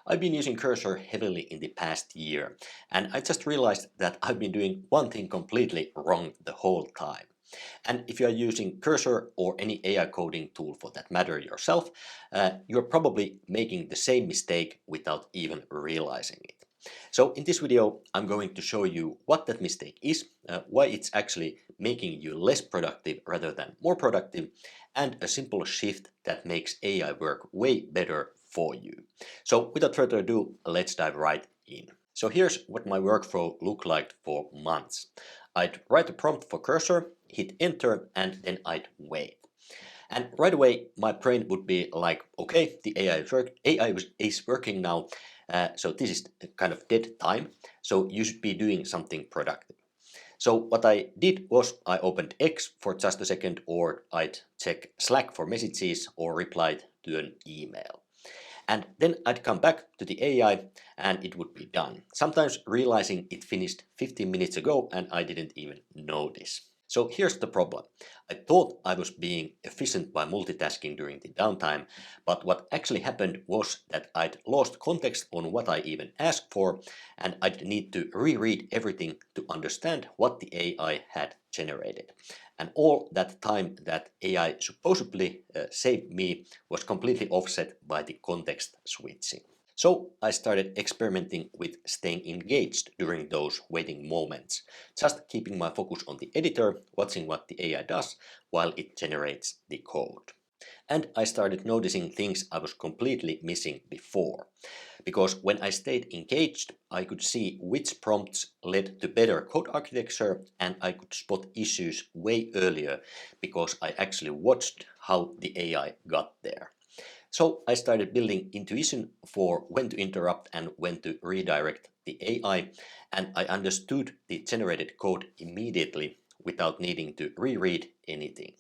I've been using Cursor heavily in the past year, and I just realized that I've been doing one thing completely wrong the whole time. And if you are using Cursor or any AI coding tool for that matter yourself, you're probably making the same mistake without even realizing it. So in this video, I'm going to show you what that mistake is, why it's actually making you less productive rather than more productive, and a simple shift that makes AI work way better for you. So without further ado, let's dive right in. So here's what my workflow looked like for months. I'd write a prompt for Cursor, hit enter, and then I'd wait. And right away, my brain would be like, okay, the AI is working now, so this is kind of dead time, so you should be doing something productive. So what I did was I opened X for just a second, or I'd check Slack for messages or replied to an email. And then I'd come back to the AI and it would be done. Sometimes realizing it finished 15 minutes ago and I didn't even notice. So here's the problem. I thought I was being efficient by multitasking during the downtime, but what actually happened was that I'd lost context on what I even asked for, and I'd need to reread everything to understand what the AI had generated. And all that time that AI supposedly saved me was completely offset by the context switching. So I started experimenting with staying engaged during those waiting moments, just keeping my focus on the editor, watching what the AI does while it generates the code. And I started noticing things I was completely missing before. Because when I stayed engaged, I could see which prompts led to better code architecture, and I could spot issues way earlier because I actually watched how the AI got there. So I started building intuition for when to interrupt and when to redirect the AI, and I understood the generated code immediately without needing to reread anything.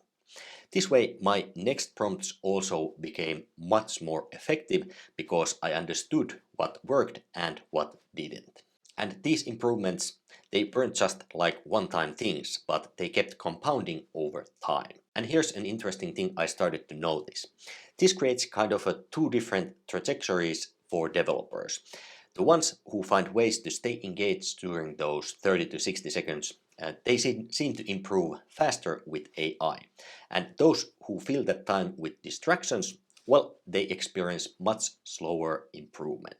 This way, my next prompts also became much more effective because I understood what worked and what didn't. And these improvements, they weren't just like one-time things, but they kept compounding over time. And here's an interesting thing I started to notice. This creates kind of two different trajectories for developers. The ones who find ways to stay engaged during those 30 to 60 seconds, they seem to improve faster with AI. And those who fill that time with distractions, well, they experience much slower improvement.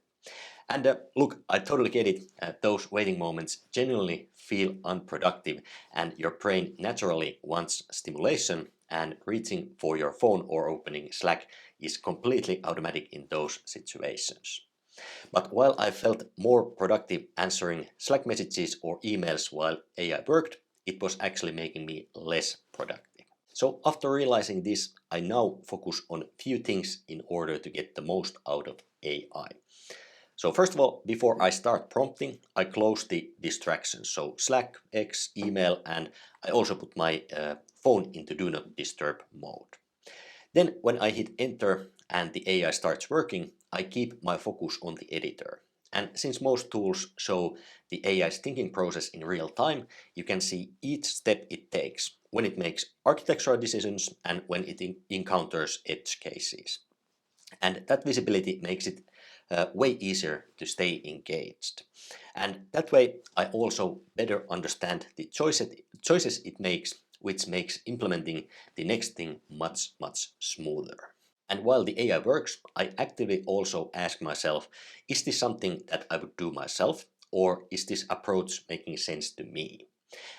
And look, I totally get it. Those waiting moments genuinely feel unproductive, and your brain naturally wants stimulation, and reaching for your phone or opening Slack is completely automatic in those situations. But while I felt more productive answering Slack messages or emails while AI worked, it was actually making me less productive. So after realizing this, I now focus on few things in order to get the most out of AI. So first of all, before I start prompting, I close the distractions. So Slack, X, email, and I also put my phone into do not disturb mode. Then when I hit enter and the AI starts working, I keep my focus on the editor. And since most tools show the AI's thinking process in real time, you can see each step it takes, when it makes architectural decisions and when it encounters edge cases. And that visibility makes it way easier to stay engaged. And that way I also better understand the choices it makes, which makes implementing the next thing much smoother. And while the AI works, I actively also ask myself, is this something that I would do myself, or is this approach making sense to me?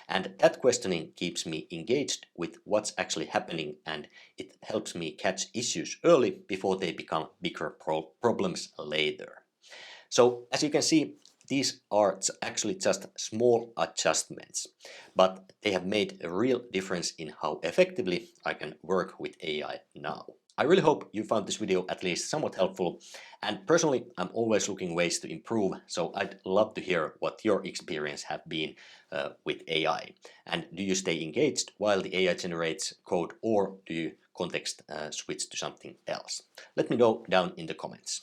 And that questioning keeps me engaged with what's actually happening, and it helps me catch issues early before they become bigger problems later. So as you can see, these are actually just small adjustments, but they have made a real difference in how effectively I can work with AI now. I really hope you found this video at least somewhat helpful, and personally I'm always looking ways to improve, so I'd love to hear what your experience have been with AI. And do you stay engaged while the AI generates code, or do you context switch to something else? Let me know down in the comments.